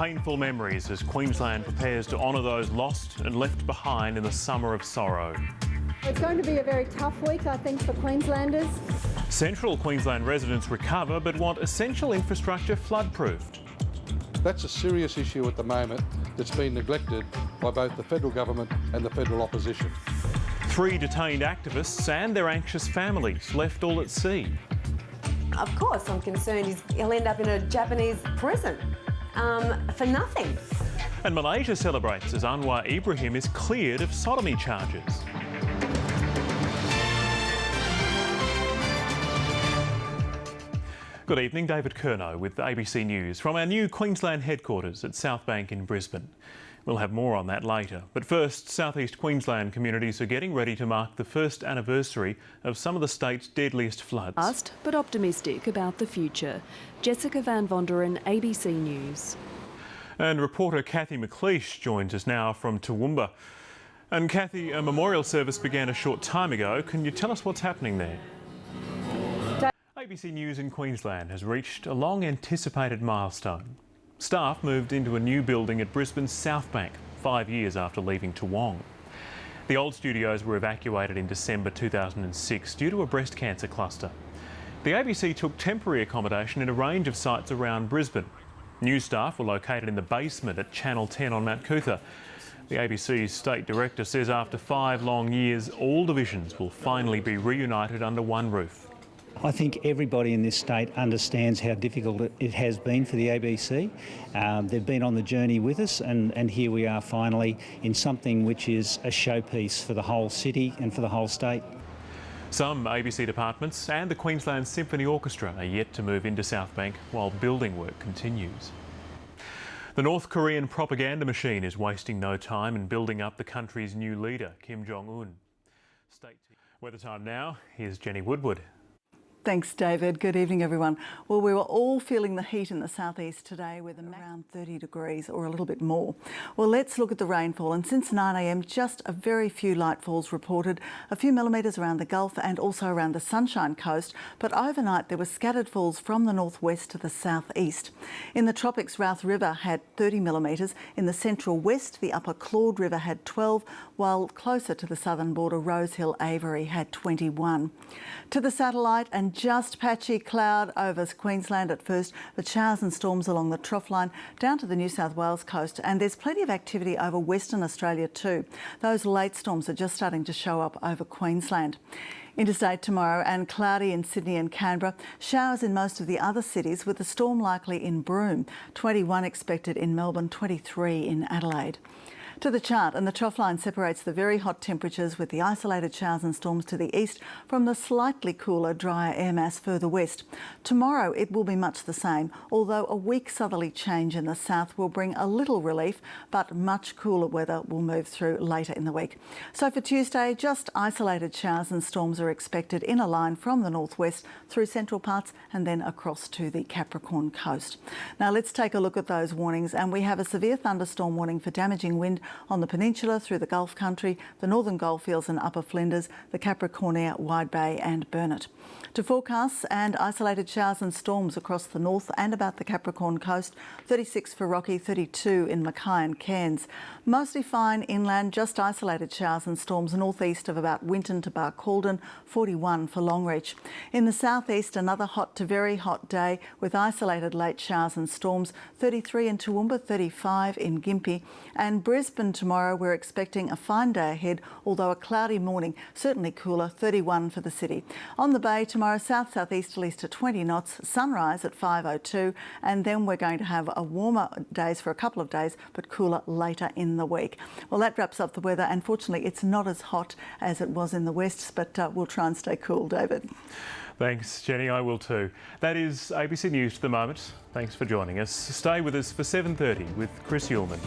painful memories as Queensland prepares to honour those lost and left behind in the summer of sorrow. It's going to be a very tough week, I think, for Queenslanders. Central Queensland residents recover but want essential infrastructure flood-proofed. That's a serious issue at the moment that's been neglected by both the federal government and the federal opposition. 3 detained activists and their anxious families left all at sea. Of course, I'm concerned he'll end up in a Japanese prison for nothing. And Malaysia celebrates as Anwar Ibrahim is cleared of sodomy charges. Good evening, David Curnow with ABC News from our new Queensland headquarters at Southbank in Brisbane. We'll have more on that later. But first, South East Queensland communities are getting ready to mark the first anniversary of some of the state's deadliest floods. Fast but optimistic about the future. Jessica Van Vonderen, ABC News. And reporter Kathy McLeish joins us now from Toowoomba. And Kathy, a memorial service began a short time ago. Can you tell us what's happening there? ABC News in Queensland has reached a long-anticipated milestone. Staff moved into a new building at Brisbane's Southbank 5 years after leaving Toowong. The old studios were evacuated in December 2006 due to a breast cancer cluster. The ABC took temporary accommodation in a range of sites around Brisbane. New staff were located in the basement at Channel 10 on Mount Cootha. The ABC's state director says after 5 long years, all divisions will finally be reunited under one roof. I think everybody in this state understands how difficult it has been for the ABC. They've been on the journey with us and here we are finally in something which is a showpiece for the whole city and for the whole state. Some ABC departments and the Queensland Symphony Orchestra are yet to move into Southbank while building work continues. The North Korean propaganda machine is wasting no time in building up the country's new leader, Kim Jong-un. Weather time now, here's Jenny Woodward. Thanks, David. Good evening, everyone. Well, we were all feeling the heat in the southeast today with around 30 degrees or a little bit more. Well, let's look at the rainfall. And since 9 a.m, just a very few light falls reported, a few millimetres around the Gulf and also around the Sunshine Coast. But overnight, there were scattered falls from the northwest to the southeast. In the tropics, Routh River had 30 millimetres. In the central west, the upper Claude River had 12, while closer to the southern border, Rosehill Avery had 21. To the satellite, and just patchy cloud over Queensland at first, but showers and storms along the trough line down to the New South Wales coast. And there's plenty of activity over Western Australia too. Those late storms are just starting to show up over Queensland. Interstate tomorrow and cloudy in Sydney and Canberra. Showers in most of the other cities with a storm likely in Broome. 21 expected in Melbourne, 23 in Adelaide. To the chart, and the trough line separates the very hot temperatures with the isolated showers and storms to the east from the slightly cooler, drier air mass further west. Tomorrow it will be much the same, although a weak southerly change in the south will bring a little relief, but much cooler weather will move through later in the week. So for Tuesday, just isolated showers and storms are expected in a line from the northwest through central parts and then across to the Capricorn coast. Now let's take a look at those warnings, and we have a severe thunderstorm warning for damaging wind on the peninsula through the Gulf country, the northern Goldfields and upper Flinders, the Capricornia, Wide Bay and Burnett. To forecasts and isolated showers and storms across the north and about the Capricorn coast, 36 for Rocky, 32 in Mackay and Cairns. Mostly fine inland, just isolated showers and storms northeast of about Winton to Barcaldine, 41 for Longreach. In the southeast, another hot to very hot day with isolated late showers and storms, 33 in Toowoomba, 35 in Gympie. And Brisbane tomorrow, we're expecting a fine day ahead, although a cloudy morning, certainly cooler, 31 for the city. On the bay tomorrow, south-southeasterlies to 20 knots, sunrise at 5:02, and then we're going to have a warmer days for a couple of days, but cooler later in the week. Well, that wraps up the weather. Unfortunately, it's not as hot as it was in the west, but we'll try and stay cool, David. Thanks, Jenny. I will too. That is ABC News for the moment. Thanks for joining us. Stay with us for 7:30 with Chris Uhlmann.